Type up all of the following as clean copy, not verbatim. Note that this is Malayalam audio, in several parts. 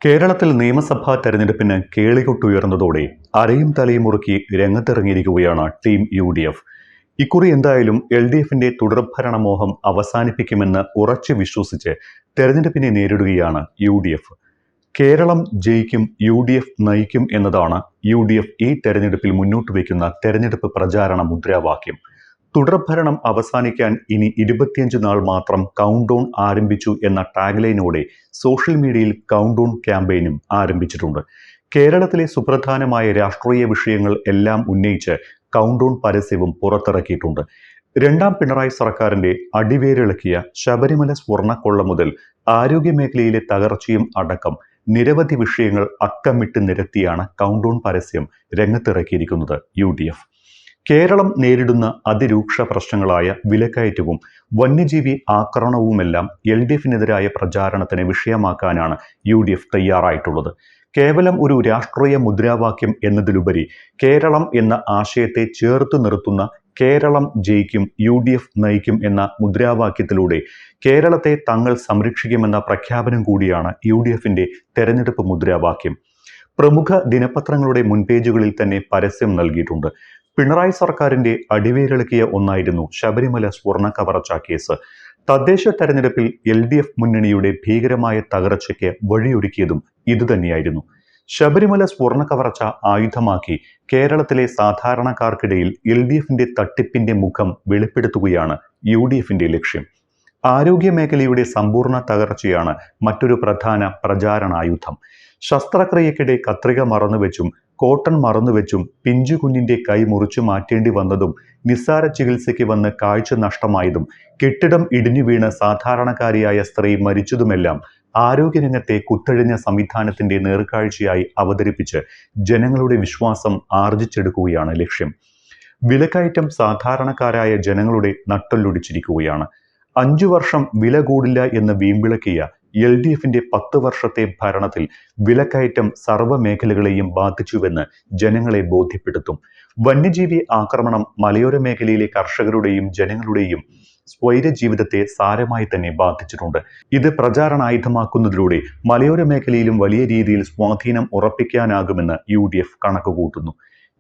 കേരളത്തിൽ നിയമസഭാ തെരഞ്ഞെടുപ്പിന് കേളികൊട്ടുയർന്നതോടെ അരയും തലയും മുറുക്കി രംഗത്തിറങ്ങിയിരിക്കുകയാണ് ടീം UDF. ഇക്കുറി എന്തായാലും LDFന്റെ തുടർഭരണമോഹം അവസാനിപ്പിക്കുമെന്ന് ഉറച്ചു വിശ്വസിച്ച് തെരഞ്ഞെടുപ്പിനെ നേരിടുകയാണ് UDF. കേരളം ജയിക്കും, UDF നയിക്കും എന്നതാണ് UDF ഈ തെരഞ്ഞെടുപ്പിൽ മുന്നോട്ട് വയ്ക്കുന്ന തെരഞ്ഞെടുപ്പ് പ്രചാരണ മുദ്രാവാക്യം. തുടർഭരണം അവസാനിക്കാൻ ഇനി 25 നാൾ മാത്രം കൗണ്ട് ഡൗൺ ആരംഭിച്ചു എന്ന ടാഗ്ലൈനോടെ സോഷ്യൽ മീഡിയയിൽ കൗണ്ട് ഡൗൺ ക്യാമ്പയിനും ആരംഭിച്ചിട്ടുണ്ട്. കേരളത്തിലെ സുപ്രധാനമായ രാഷ്ട്രീയ വിഷയങ്ങൾ എല്ലാം ഉന്നയിച്ച് കൗണ്ട് ഡൗൺ പരസ്യവും പുറത്തിറക്കിയിട്ടുണ്ട്. രണ്ടാം പിണറായി സർക്കാരിന്റെ അടിവേരിളക്കിയ ശബരിമല സ്വർണ്ണക്കൊള്ള മുതൽ ആരോഗ്യമേഖലയിലെ തകർച്ചയും അടക്കം നിരവധി വിഷയങ്ങൾ അക്കമിട്ട് നിരത്തിയാണ് കൗണ്ട് ഡൗൺ പരസ്യം രംഗത്തിറക്കിയിരിക്കുന്നത് UDF. കേരളം നേരിടുന്ന അതിരൂക്ഷ പ്രശ്നങ്ങളായ വിലക്കയറ്റവും വന്യജീവി ആക്രമണവുമെല്ലാം LDFനെതിരായ പ്രചാരണത്തിന് വിഷയമാക്കാനാണ് UDF തയ്യാറായിട്ടുള്ളത്. കേവലം ഒരു രാഷ്ട്രീയ മുദ്രാവാക്യം എന്നതിലുപരി കേരളം എന്ന ആശയത്തെ ചേർത്ത് നിർത്തുന്ന കേരളം ജയിക്കും, UDF നയിക്കും എന്ന മുദ്രാവാക്യത്തിലൂടെ കേരളത്തെ തങ്ങൾ സംരക്ഷിക്കുമെന്ന പ്രഖ്യാപനം കൂടിയാണ് UDFന്റെ തെരഞ്ഞെടുപ്പ് മുദ്രാവാക്യം. പ്രമുഖ ദിനപത്രങ്ങളുടെ മുൻപേജുകളിൽ തന്നെ പരസ്യം നൽകിയിട്ടുണ്ട്. പിണറായി സർക്കാരിന്റെ അടിവേരിളക്കിയ ഒന്നായിരുന്നു ശബരിമല സ്വർണ്ണ കവർച്ചാ കേസ്. തദ്ദേശ തെരഞ്ഞെടുപ്പിൽ LDF മുന്നണിയുടെ ഭീകരമായ തകർച്ചയ്ക്ക് വഴിയൊരുക്കിയതും ഇതുതന്നെയായിരുന്നു. ശബരിമല സ്വർണ്ണ കവർച്ച ആയുധമാക്കി കേരളത്തിലെ സാധാരണക്കാർക്കിടയിൽ LDFന്റെ തട്ടിപ്പിന്റെ മുഖം വെളിപ്പെടുത്തുകയാണ് UDFന്റെ ലക്ഷ്യം. ആരോഗ്യ മേഖലയുടെ സമ്പൂർണ്ണ തകർച്ചയാണ് മറ്റൊരു പ്രധാന പ്രചാരണായുധം. ശസ്ത്രക്രിയക്കിടെ കത്രിക മറന്നുവെച്ചും കോട്ടൺ മറന്നുവെച്ചും പിഞ്ചു കുഞ്ഞിന്റെ കൈ മുറിച്ചു മാറ്റേണ്ടി വന്നതും നിസ്സാര ചികിത്സയ്ക്ക് വന്ന് കാഴ്ച നഷ്ടമായതും കെട്ടിടം ഇടിഞ്ഞു വീണ് സാധാരണക്കാരിയായ സ്ത്രീ മരിച്ചതുമെല്ലാം ആരോഗ്യരംഗത്തെ കുത്തഴിഞ്ഞ സംവിധാനത്തിന്റെ നേർക്കാഴ്ചയായി അവതരിപ്പിച്ച് ജനങ്ങളുടെ വിശ്വാസം ആർജിച്ചെടുക്കുകയാണ് ലക്ഷ്യം. വിലക്കയറ്റം സാധാരണക്കാരായ ജനങ്ങളുടെ നട്ടെല്ലൊടിച്ചിരിക്കുകയാണ്. 5 വർഷം വില കൂടില്ല എന്ന് വീമ്പിളക്കിയ LDFന്റെ 10 വർഷത്തെ ഭരണത്തിൽ വിലക്കയറ്റം സർവ്വ മേഖലകളെയും ബാധിച്ചുവെന്ന് ജനങ്ങളെ ബോധ്യപ്പെടുത്തും. വന്യജീവി ആക്രമണം മലയോര മേഖലയിലെ കർഷകരുടെയും ജനങ്ങളുടെയും സ്വൈര ജീവിതത്തെ സാരമായി തന്നെ ബാധിച്ചിട്ടുണ്ട്. ഇത് പ്രചാരണായുധമാക്കുന്നതിലൂടെ മലയോര മേഖലയിലും വലിയ രീതിയിൽ സ്വാധീനം ഉറപ്പിക്കാനാകുമെന്ന് UDF കണക്കുകൂട്ടുന്നു.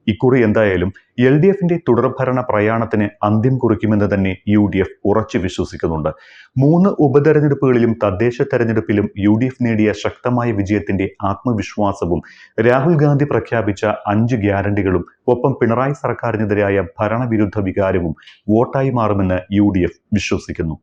ഇക്കുറി എന്തായാലും LDFന്റെ തുടർഭരണ പ്രയാണത്തിന് അന്ത്യം കുറിക്കുമെന്ന് തന്നെ UDF ഉറച്ചു വിശ്വസിക്കുന്നുണ്ട്. 3 ഉപതെരഞ്ഞെടുപ്പുകളിലും തദ്ദേശ തെരഞ്ഞെടുപ്പിലും UDF നേടിയ ശക്തമായ വിജയത്തിന്റെ ആത്മവിശ്വാസവും രാഹുൽ ഗാന്ധി പ്രഖ്യാപിച്ച 5 ഗ്യാരണ്ടികളും ഒപ്പം പിണറായി സർക്കാരിനെതിരായ ഭരണവിരുദ്ധ വികാരവും വോട്ടായി മാറുമെന്ന് UDF വിശ്വസിക്കുന്നു.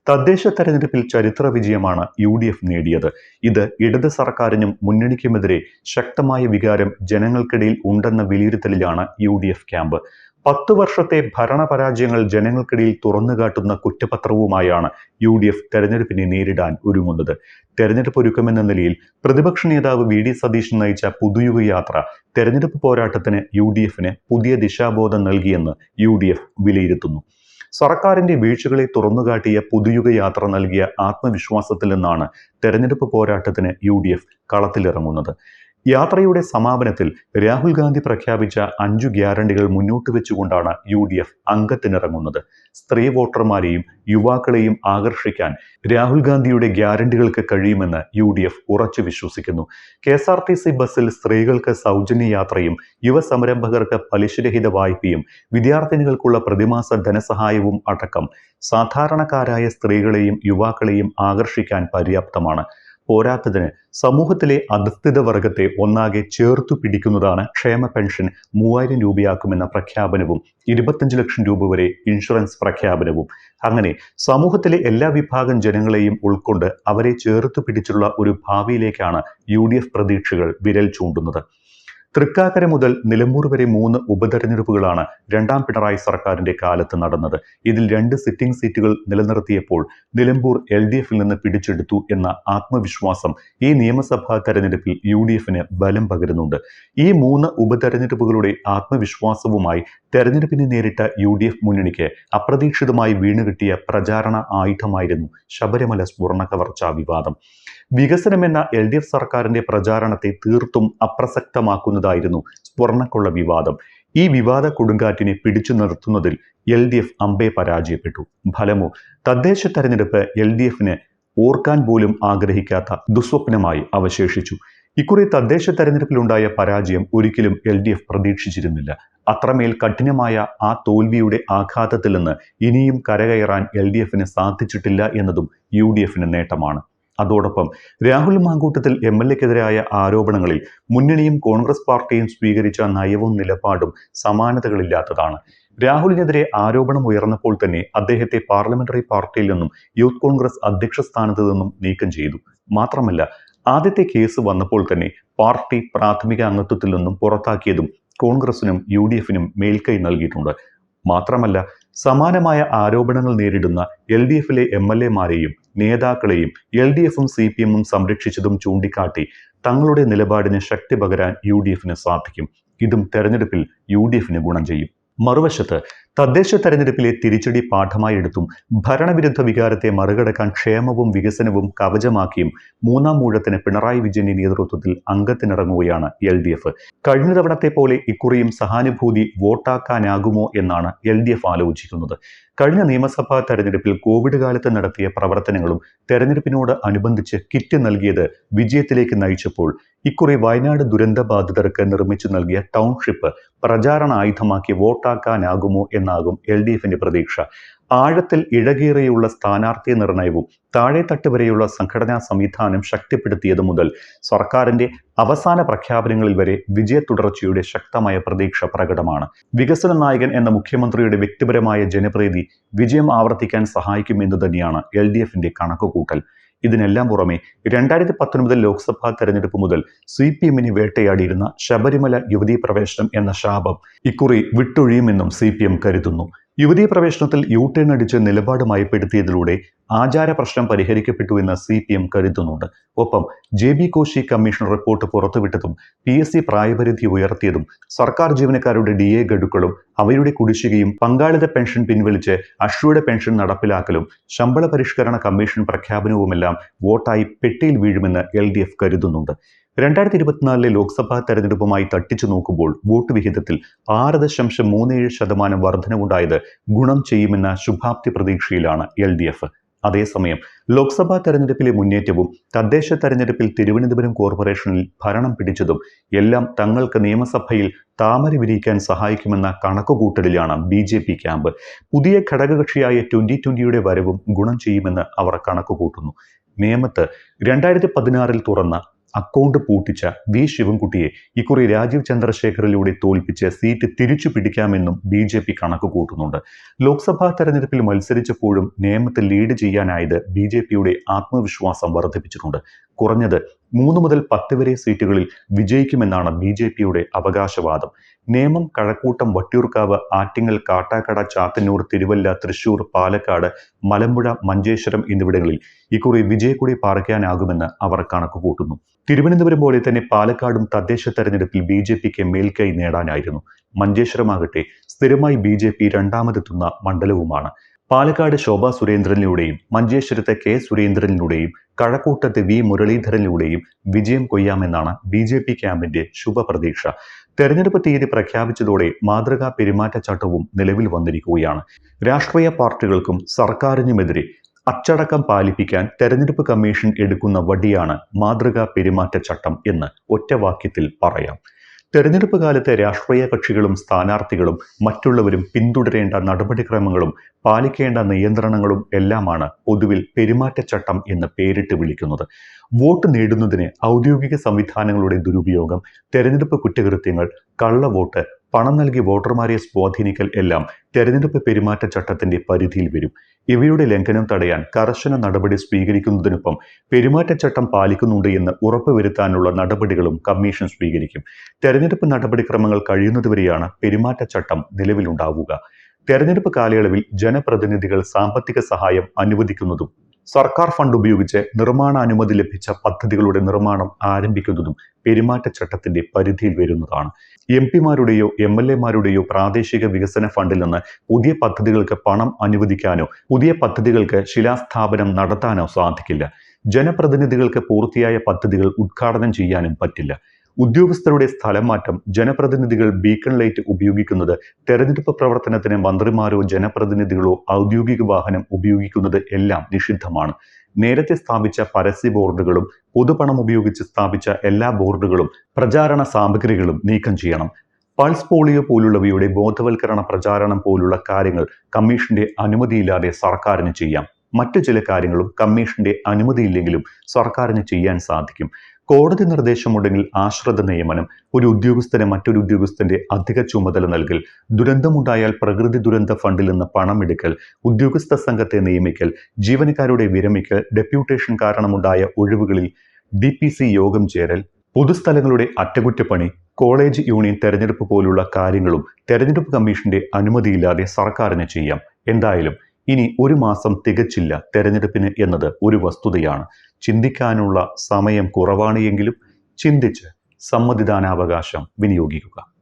തദ്ദേശ തെരഞ്ഞെടുപ്പിൽ ചരിത്ര വിജയമാണ് UDF നേടിയത്. ഇത് ഇടത് സർക്കാരിനും മുന്നണിക്കുമെതിരെ ശക്തമായ വികാരം ജനങ്ങൾക്കിടയിൽ ഉണ്ടെന്ന വിലയിരുത്തലിലാണ് UDF ക്യാമ്പ്. 10 വർഷത്തെ ഭരണപരാജയങ്ങൾ ജനങ്ങൾക്കിടയിൽ തുറന്നുകാട്ടുന്ന കുറ്റപത്രവുമായാണ് UDF തെരഞ്ഞെടുപ്പിനെ നേരിടാൻ ഒരുങ്ങുന്നത്. തെരഞ്ഞെടുപ്പ് ഒരുക്കമെന്ന നിലയിൽ പ്രതിപക്ഷ നേതാവ് VD സതീശൻ നയിച്ച പുതുയുഗ യാത്ര തെരഞ്ഞെടുപ്പ് പോരാട്ടത്തിന് UDFന് പുതിയ ദിശാബോധം നൽകിയെന്ന് UDF വിലയിരുത്തുന്നു. സർക്കാരിന്റെ വീഴ്ചകളെ തുറന്നുകാട്ടിയ പുതുയുഗ യാത്ര നൽകിയ ആത്മവിശ്വാസത്തിൽ നിന്നാണ് തെരഞ്ഞെടുപ്പ് പോരാട്ടത്തിന് UDF കളത്തിലിറങ്ങുന്നത്. യാത്രയുടെ സമാപനത്തിൽ രാഹുൽ ഗാന്ധി പ്രഖ്യാപിച്ച 5 ഗ്യാരണ്ടികൾ മുന്നോട്ട് വെച്ചുകൊണ്ടാണ് UDF അംഗത്തിനിറങ്ങുന്നത്. സ്ത്രീ വോട്ടർമാരെയും യുവാക്കളെയും ആകർഷിക്കാൻ രാഹുൽ ഗാന്ധിയുടെ ഗ്യാരണ്ടികൾക്ക് കഴിയുമെന്ന് UDF ഉറച്ചു വിശ്വസിക്കുന്നു. KSRTC ബസ്സിൽ സ്ത്രീകൾക്ക് സൗജന്യ യാത്രയും യുവസംരംഭകർക്ക് പലിശരഹിത വായ്പയും വിദ്യാർത്ഥിനികൾക്കുള്ള പ്രതിമാസ ധനസഹായവും അടക്കം സാധാരണക്കാരായ സ്ത്രീകളെയും യുവാക്കളെയും ആകർഷിക്കാൻ പര്യാപ്തമാണ്. പോരാത്തതിന് സമൂഹത്തിലെ അധസ്ഥിത വർഗത്തെ ഒന്നാകെ ചേർത്തു പിടിക്കുന്നതാണ് ക്ഷേമ പെൻഷൻ 3000 രൂപയാക്കുമെന്ന പ്രഖ്യാപനവും 25 ലക്ഷം രൂപ വരെ ഇൻഷുറൻസ് പ്രഖ്യാപനവും. അങ്ങനെ സമൂഹത്തിലെ എല്ലാ വിഭാഗം ജനങ്ങളെയും ഉൾക്കൊണ്ട് അവരെ ചേർത്തു പിടിച്ചുള്ള ഒരു ഭാവിയിലേക്കാണ് UDF പ്രതീക്ഷകൾ വിരൽ ചൂണ്ടുന്നത്. തൃക്കാക്കര മുതൽ നിലമ്പൂർ വരെ 3 ഉപതെരഞ്ഞെടുപ്പുകളാണ് രണ്ടാം പിണറായി സർക്കാരിന്റെ കാലത്ത് നടന്നത്. ഇതിൽ 2 സിറ്റിംഗ് സീറ്റുകൾ നിലനിർത്തിയപ്പോൾ നിലമ്പൂർ LDFൽ നിന്ന് പിടിച്ചെടുത്തു എന്ന ആത്മവിശ്വാസം ഈ നിയമസഭാ തെരഞ്ഞെടുപ്പിൽ UDFന് ബലം പകരുന്നുണ്ട്. ഈ 3 ഉപതെരഞ്ഞെടുപ്പുകളുടെ ആത്മവിശ്വാസവുമായി തെരഞ്ഞെടുപ്പിനെ നേരിട്ട UDF മുന്നണിക്ക് അപ്രതീക്ഷിതമായി വീണുകിട്ടിയ പ്രചാരണ ആയുധമായിരുന്നു ശബരിമല സ്വർണ്ണ കവർച്ചാ വിവാദം. വികസനമെന്ന LDF സർക്കാരിന്റെ പ്രചാരണത്തെ തീർത്തും അപ്രസക്തമാക്കുന്നതായിരുന്നു സ്വർണ്ണക്കൊള്ള വിവാദം. ഈ വിവാദ കൊടുങ്കാറ്റിനെ പിടിച്ചു നിർത്തുന്നതിൽ LDF അമ്പേ പരാജയപ്പെട്ടു. ഫലമോ തദ്ദേശ തെരഞ്ഞെടുപ്പ് LDFന് ഓർക്കാൻ പോലും ആഗ്രഹിക്കാത്ത ദുസ്വപ്നമായി അവശേഷിച്ചു. ഇക്കുറി തദ്ദേശ തെരഞ്ഞെടുപ്പിലുണ്ടായ പരാജയം ഒരിക്കലും LDF പ്രതീക്ഷിച്ചിരുന്നില്ല. അത്രമേൽ കഠിനമായ ആ തോൽവിയുടെ ആഘാതത്തിൽ നിന്ന് ഇനിയും കരകയറാൻ LDFന് സാധിച്ചിട്ടില്ല എന്നതും UDFന് നേട്ടമാണ്. അതോടൊപ്പം രാഹുൽ മാങ്കൂട്ടത്തിൽ MLAക്കെതിരായ ആരോപണങ്ങളിൽ മുന്നണിയും കോൺഗ്രസ് പാർട്ടിയും സ്വീകരിച്ച നയവും നിലപാടും സമാനതകളില്ലാത്തതാണ്. രാഹുലിനെതിരെ ആരോപണം ഉയർന്നപ്പോൾ തന്നെ അദ്ദേഹത്തെ പാർലമെന്ററി പാർട്ടിയിൽ നിന്നും യൂത്ത് കോൺഗ്രസ് അധ്യക്ഷ സ്ഥാനത്ത് നിന്നും നീക്കം ചെയ്തു. മാത്രമല്ല, ആദ്യത്തെ കേസ് വന്നപ്പോൾ തന്നെ പാർട്ടി പ്രാഥമിക അംഗത്വത്തിൽ നിന്നും പുറത്താക്കിയതും കോൺഗ്രസിനും UDFനും മേൽക്കൈ നൽകിയിട്ടുണ്ട്. മാത്രമല്ല, സമാനമായ ആരോപണങ്ങൾ നേരിടുന്ന LDFലെ MLAമാരെയും നേതാക്കളെയും LDFും CPMും സംരക്ഷിച്ചതും ചൂണ്ടിക്കാട്ടി തങ്ങളുടെ നിലപാടിന് ശക്തി പകരാൻ UDFന് സാധിക്കും. ഇതും തെരഞ്ഞെടുപ്പിൽ UDFന് ഗുണം ചെയ്യും. മറുവശത്ത് തദ്ദേശ തെരഞ്ഞെടുപ്പിലെ തിരിച്ചടി പാഠമായി എടുത്തും ഭരണവിരുദ്ധ വികാരത്തെ മറികടക്കാൻ ക്ഷേമവും വികസനവും കവചമാക്കിയും മൂന്നാം ഊഴത്തിന് പിണറായി വിജയന്റെ നേതൃത്വത്തിൽ അംഗത്തിനിറങ്ങുകയാണ് LDF. കഴിഞ്ഞ തവണത്തെ പോലെ ഇക്കുറിയും സഹാനുഭൂതി വോട്ടാക്കാനാകുമോ എന്നാണ് LDF ആലോചിക്കുന്നത്. കഴിഞ്ഞ നിയമസഭാ തെരഞ്ഞെടുപ്പിൽ കോവിഡ് കാലത്ത് നടത്തിയ പ്രവർത്തനങ്ങളും തെരഞ്ഞെടുപ്പിനോട് അനുബന്ധിച്ച് കിറ്റ് നൽകിയത് വിജയത്തിലേക്ക് നയിച്ചപ്പോൾ ഇക്കുറി വയനാട് ദുരന്ത ബാധിതർക്ക് നിർമ്മിച്ചു നൽകിയ ടൗൺഷിപ്പ് പ്രചാരണ ആയുധമാക്കി വോട്ടാക്കാനാകുമോ എന്നാകും LDFന്റെ പ്രതീക്ഷ. ആഴത്തിൽ ഇഴകേറിയുള്ള സ്ഥാനാർത്ഥി നിർണയവും താഴെത്തട്ട് വരെയുള്ള സംഘടനാ സംവിധാനം ശക്തിപ്പെടുത്തിയത് മുതൽ സർക്കാരിന്റെ അവസാന പ്രഖ്യാപനങ്ങളിൽ വരെ വിജയ തുടർച്ചയുടെ ശക്തമായ പ്രതീക്ഷ പ്രകടമാണ്. വികസന നായകൻ എന്ന മുഖ്യമന്ത്രിയുടെ വ്യക്തിപരമായ ജനപ്രീതി വിജയം ആവർത്തിക്കാൻ സഹായിക്കുമെന്ന് തന്നെയാണ് LDFന്റെ കണക്കുകൂട്ടൽ. ഇതിനെല്ലാം പുറമെ 2019 ലോക്സഭാ തെരഞ്ഞെടുപ്പ് മുതൽ CPMനെ വേട്ടയാടിയിരുന്ന ശബരിമല യുവതീ പ്രവേശനം എന്ന ശാപം ഇക്കുറി വിട്ടൊഴിയുമെന്നും CPM കരുതുന്നു. യുവതീ പ്രവേശനത്തിൽ U-ടേൺ അടിച്ച് നിലപാട് മയപ്പെടുത്തിയതിലൂടെ ആചാര പ്രശ്നം പരിഹരിക്കപ്പെട്ടുവെന്ന് CPM കരുതുന്നുണ്ട്. ഒപ്പം JB കോശി കമ്മീഷൻ റിപ്പോർട്ട് പുറത്തുവിട്ടതും PSC പ്രായപരിധി ഉയർത്തിയതും സർക്കാർ ജീവനക്കാരുടെ DA ഗഡുക്കളും അവയുടെ കുടിശ്ശികയും പങ്കാളിത്ത പെൻഷൻ പിൻവലിച്ച് അഷ്യൂർഡ് പെൻഷൻ നടപ്പിലാക്കലും ശമ്പള പരിഷ്കരണ കമ്മീഷൻ പ്രഖ്യാപനവുമെല്ലാം വോട്ടായി പെട്ടിയിൽ വീഴുമെന്ന് LDF കരുതുന്നുണ്ട്. 2024 ലോക്സഭാ തെരഞ്ഞെടുപ്പുമായി തട്ടിച്ചു നോക്കുമ്പോൾ വോട്ട് വിഹിതത്തിൽ 6.37% വർധനവുണ്ടായത് ഗുണം ചെയ്യുമെന്ന ശുഭാപ്തി പ്രതീക്ഷയിലാണ് LDF. അതേസമയം ലോക്സഭാ തെരഞ്ഞെടുപ്പിലെ മുന്നേറ്റവും തദ്ദേശ തെരഞ്ഞെടുപ്പിൽ തിരുവനന്തപുരം കോർപ്പറേഷനിൽ ഭരണം പിടിച്ചതും എല്ലാം തങ്ങൾക്ക് നിയമസഭയിൽ താമര വിരിയിക്കാൻ സഹായിക്കുമെന്ന കണക്കുകൂട്ടലിലാണ് BJP ക്യാമ്പ്. പുതിയ ഘടകകക്ഷിയായ 2020യുടെ വരവും ഗുണം ചെയ്യുമെന്ന് അവർ കണക്കുകൂട്ടുന്നു. നേമത്ത് 2016 തുറന്ന അക്കൗണ്ട് പൂട്ടിച്ച V ശിവൻകുട്ടിയെ ഇക്കുറി രാജീവ് ചന്ദ്രശേഖറിലൂടെ തോൽപ്പിച്ച് സീറ്റ് തിരിച്ചു പിടിക്കാമെന്നും BJP കണക്ക് കൂട്ടുന്നുണ്ട്. ലോക്സഭാ തെരഞ്ഞെടുപ്പിൽ മത്സരിച്ചപ്പോഴും നേമത്ത് ലീഡ് ചെയ്യാനായത് BJPയുടെ ആത്മവിശ്വാസം വർദ്ധിപ്പിച്ചിട്ടുണ്ട്. കുറഞ്ഞത് 3 മുതൽ 10 വരെ സീറ്റുകളിൽ വിജയിക്കുമെന്നാണ് BJPയുടെ അവകാശവാദം. നേമം, കഴക്കൂട്ടം, വട്ടിയൂർക്കാവ്, ആറ്റിങ്ങൽ, കാട്ടാക്കട, ചാത്തന്നൂർ, തിരുവല്ല, തൃശൂർ, പാലക്കാട്, മലമ്പുഴ, മഞ്ചേശ്വരം എന്നിവിടങ്ങളിൽ ഇക്കുറി വിജയക്കൊടി പാറിക്കാനാകുമെന്ന് അവർ കണക്കുകൂട്ടുന്നു. തിരുവനന്തപുരം പോലെ തന്നെ പാലക്കാടും തദ്ദേശ തെരഞ്ഞെടുപ്പിൽ BJPക്ക് മേൽക്കൈ നേടാനായിരുന്നു. മഞ്ചേശ്വരമാകട്ടെ സ്ഥിരമായി BJP രണ്ടാമതെത്തുന്ന മണ്ഡലവുമാണ്. Palakkad Shobha സുരേന്ദ്രനിലൂടെയും മഞ്ചേശ്വരത്തെ K സുരേന്ദ്രനിലൂടെയും കഴക്കൂട്ടത്തെ V മുരളീധരനിലൂടെയും വിജയം കൊയ്യാമെന്നാണ് BJP ക്യാമ്പിന്റെ ശുഭപ്രതീക്ഷ. തെരഞ്ഞെടുപ്പ് തീയതി പ്രഖ്യാപിച്ചതോടെ മാതൃകാ പെരുമാറ്റച്ചട്ടവും നിലവിൽ വന്നിരിക്കുകയാണ്. രാഷ്ട്രീയ പാർട്ടികൾക്കും സർക്കാരിനുമെതിരെ അച്ചടക്കം പാലിപ്പിക്കാൻ തെരഞ്ഞെടുപ്പ് കമ്മീഷൻ എടുക്കുന്ന വടിയാണ് മാതൃകാ പെരുമാറ്റച്ചട്ടം എന്ന് ഒറ്റവാക്യത്തിൽ പറയാം. തെരഞ്ഞെടുപ്പ് കാലത്തെ രാഷ്ട്രീയ കക്ഷികളും സ്ഥാനാർത്ഥികളും മറ്റുള്ളവരും പിന്തുടരേണ്ട നടപടിക്രമങ്ങളും പാലിക്കേണ്ട നിയന്ത്രണങ്ങളും എല്ലാമാണ് പൊതുവിൽ പെരുമാറ്റച്ചട്ടം എന്ന് പേരിട്ട് വിളിക്കുന്നത്. വോട്ട് നേടുന്നതിന് ഔദ്യോഗിക സംവിധാനങ്ങളുടെ ദുരുപയോഗം, തെരഞ്ഞെടുപ്പ് കുറ്റകൃത്യങ്ങൾ, കള്ളവോട്ട്, പണം നൽകി വോട്ടർമാരെ സ്വാധീനിക്കൽ എല്ലാം തെരഞ്ഞെടുപ്പ് പെരുമാറ്റച്ചട്ടത്തിന്റെ പരിധിയിൽ വരും. ഇവയുടെ ലംഘനം തടയാൻ കർശന നടപടി സ്വീകരിക്കുന്നതിനൊപ്പം പെരുമാറ്റച്ചട്ടം പാലിക്കുന്നുണ്ട് എന്ന് ഉറപ്പുവരുത്താനുള്ള നടപടികളും കമ്മീഷൻ സ്വീകരിക്കും. തെരഞ്ഞെടുപ്പ് നടപടിക്രമങ്ങൾ കഴിയുന്നതുവരെയാണ് പെരുമാറ്റച്ചട്ടം നിലവിലുണ്ടാവുക. തെരഞ്ഞെടുപ്പ് കാലയളവിൽ ജനപ്രതിനിധികൾ സാമ്പത്തിക സഹായം അനുവദിക്കുന്നതും സർക്കാർ ഫണ്ട് ഉപയോഗിച്ച് നിർമ്മാണാനുമതി ലഭിച്ച പദ്ധതികളുടെ നിർമ്മാണം ആരംഭിക്കുന്നതും പെരുമാറ്റച്ചട്ടത്തിന്റെ പരിധിയിൽ വരുന്നതാണ്. MP-മാരുടെയോ MLA-മാരുടെയോ പ്രാദേശിക വികസന ഫണ്ടിൽ നിന്ന് പുതിയ പദ്ധതികൾക്ക് പണം അനുവദിക്കാനോ പുതിയ പദ്ധതികൾക്ക് ശിലാസ്ഥാപനം നടത്താനോ സാധിക്കില്ല. ജനപ്രതിനിധികൾക്ക് പൂർത്തിയായ പദ്ധതികൾ ഉദ്ഘാടനം ചെയ്യാനും പറ്റില്ല. ഉദ്യോഗസ്ഥരുടെ സ്ഥലം മാറ്റം, ജനപ്രതിനിധികൾ ബീക്കൺ ലൈറ്റ് ഉപയോഗിക്കുന്നത്, തെരഞ്ഞെടുപ്പ് പ്രവർത്തനത്തിന് മന്ത്രിമാരോ ജനപ്രതിനിധികളോ ഔദ്യോഗിക വാഹനം ഉപയോഗിക്കുന്നത് എല്ലാം നിഷിദ്ധമാണ്. നേരത്തെ സ്ഥാപിച്ച പരസ്യ ബോർഡുകളും പൊതുപണം ഉപയോഗിച്ച് സ്ഥാപിച്ച എല്ലാ ബോർഡുകളും പ്രചാരണ സാമഗ്രികളും നീക്കം ചെയ്യണം. പൾസ് പോളിയോ പോലുള്ളവയുടെ ബോധവൽക്കരണ പ്രചാരണം പോലുള്ള കാര്യങ്ങൾ കമ്മീഷന്റെ അനുമതിയില്ലാതെ സർക്കാരിന് ചെയ്യാം. മറ്റു ചില കാര്യങ്ങളും കമ്മീഷന്റെ അനുമതിയില്ലെങ്കിലും സർക്കാരിന് ചെയ്യാൻ സാധിക്കും. കോടതി നിർദ്ദേശമുണ്ടെങ്കിൽ ആശ്രിത നിയമനം, ഒരു ഉദ്യോഗസ്ഥന് മറ്റൊരു ഉദ്യോഗസ്ഥന്റെ അധിക ചുമതല നൽകൽ, ദുരന്തമുണ്ടായാൽ പ്രകൃതി ദുരന്ത ഫണ്ടിൽ നിന്ന് പണമെടുക്കൽ, ഉദ്യോഗസ്ഥ സംഘത്തെ നിയമിക്കൽ, ജീവനക്കാരുടെ വിരമിക്കൽ, ഡെപ്യൂട്ടേഷൻ കാരണമുണ്ടായ ഒഴിവുകളിൽ DPC യോഗം ചേരൽ, പൊതുസ്ഥലങ്ങളുടെ അറ്റകുറ്റപ്പണി, കോളേജ് യൂണിയൻ തെരഞ്ഞെടുപ്പ് പോലുള്ള കാര്യങ്ങളും തെരഞ്ഞെടുപ്പ് കമ്മീഷന്റെ അനുമതിയില്ലാതെ സർക്കാരിന് ചെയ്യാം. എന്തായാലും ഇനി ഒരു മാസം തികച്ചില്ല തെരഞ്ഞെടുപ്പിന് എന്നത് ഒരു വസ്തുതയാണ്. ചിന്തിക്കാനുള്ള സമയം കുറവാണ് എങ്കിലും ചിന്തിച്ച് സമ്മതിദാനാവകാശം വിനിയോഗിക്കുക.